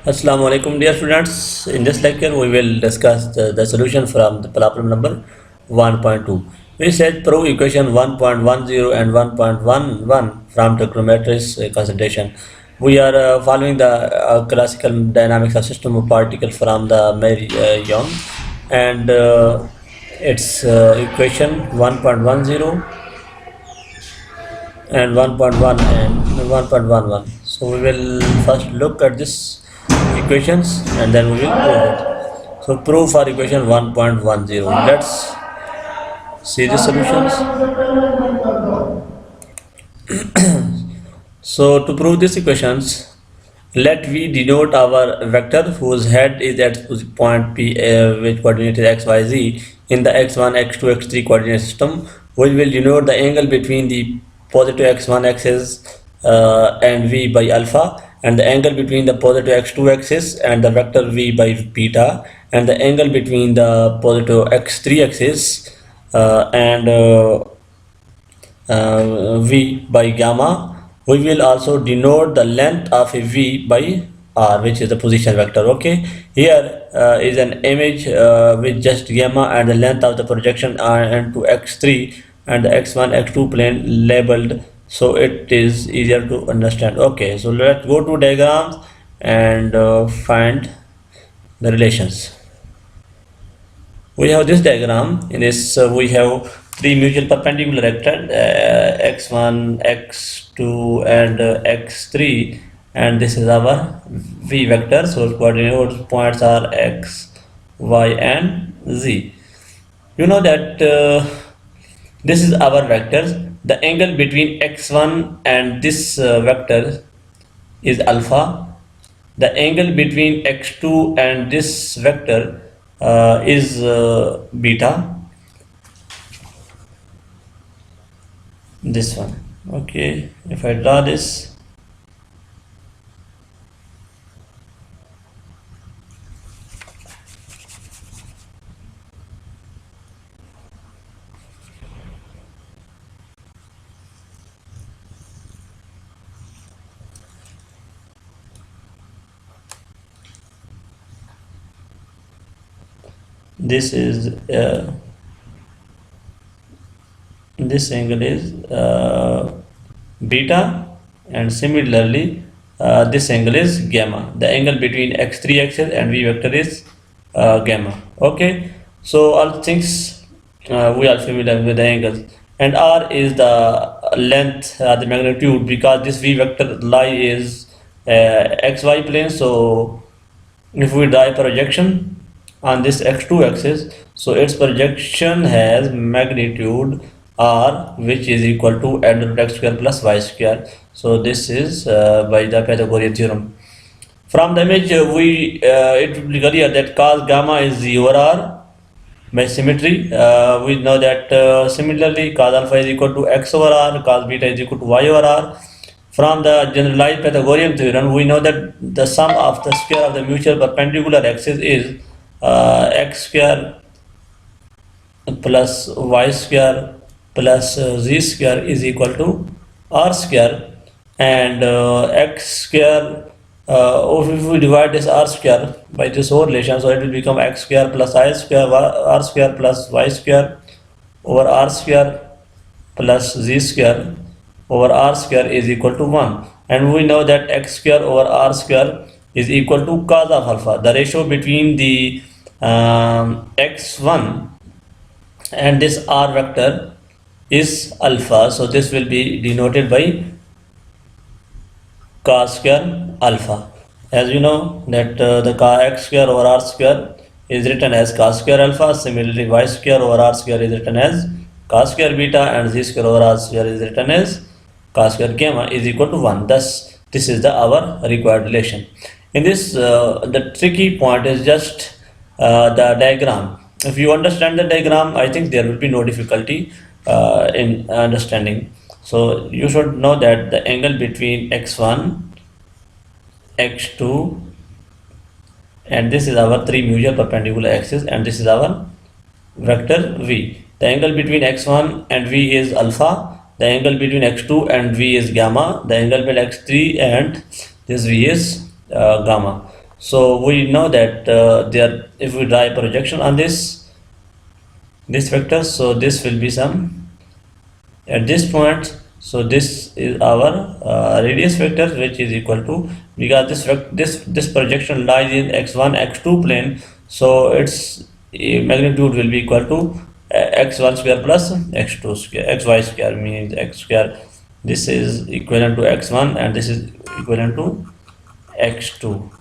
Assalamu alaikum dear students. In this lecture we will discuss the solution from the problem number 1.2. We said prove equation 1.10 and 1.11 from trigonometry consideration. We are following the classical dynamics of system of particle from the Marion and its equation 1.10 and 1.1 and 1.11. So we will first look at this equations and then we will prove it. So proof for equation 1.10. Let's see the solutions. So to prove these equations, let V denote our vector whose head is at point P, which coordinate is x, y, z in the x1, x2, x3 coordinate system. We will denote the angle between the positive x1 axis and V by alpha, and the angle between the positive x2 axis and the vector V by beta, and the angle between the positive x3 axis and V by gamma. We will also denote the length of a V by R, which is the position vector. Okay, here is an image with just gamma and the length of the projection and to x3 and the x1 x2 plane labeled, so it is easier to understand. Okay, so let's go to diagrams and find the relations. We have this diagram. In this we have three mutual perpendicular vectors x1, x2 and x3, and this is our v vector. So coordinate points are x, y and z. You know that this is our vectors. The angle between x1 and this vector is alpha. The angle between x2 and this vector is beta. This one. Okay, if I draw this, this is this angle is beta, and similarly this angle is gamma. The angle between x3 axis and v vector is gamma. Okay, so all things we are familiar with the angles, and r is the length, the magnitude, because this v vector lie is xy plane. So if we draw a projection on this x2 axis, so its projection has magnitude r, which is equal to under root x square plus y square. So this is by the Pythagorean theorem. From the image it will be clear that cos gamma is z over r. By symmetry we know that similarly cos alpha is equal to x over r, cos beta is equal to y over r. From the generalized Pythagorean theorem, we know that the sum of the square of the mutual perpendicular axis is x square plus y square plus z square is equal to r square, and x square, if we divide this r square by this whole relation, so it will become x square plus I square r square plus y square over r square plus z square over r square is equal to 1. And we know that x square over r square is equal to cos of alpha. The ratio between the x1 and this r vector is alpha, so this will be denoted by cos square alpha. As you know that the x square over r square is written as cos square alpha. Similarly, y square over r square is written as cos square beta, and z square over r square is written as cos square gamma is equal to 1. Thus this is the our required relation. In this the tricky point is just the diagram. If you understand the diagram, I think there will be no difficulty in understanding. So you should know that the angle between x1, x2 and this is our three mutual perpendicular axis, and this is our vector v. The angle between x1 and v is alpha, the angle between x2 and v is gamma, the angle between x3 and this v is gamma. So we know that there, if we draw a projection on this vector, so this will be some at this point. So this is our radius vector, which is equal to, because this projection lies in x1 x2 plane, so its magnitude will be equal to x1 square plus x2 square. Xy square means x square. This is equivalent to x1 and this is equivalent to x2.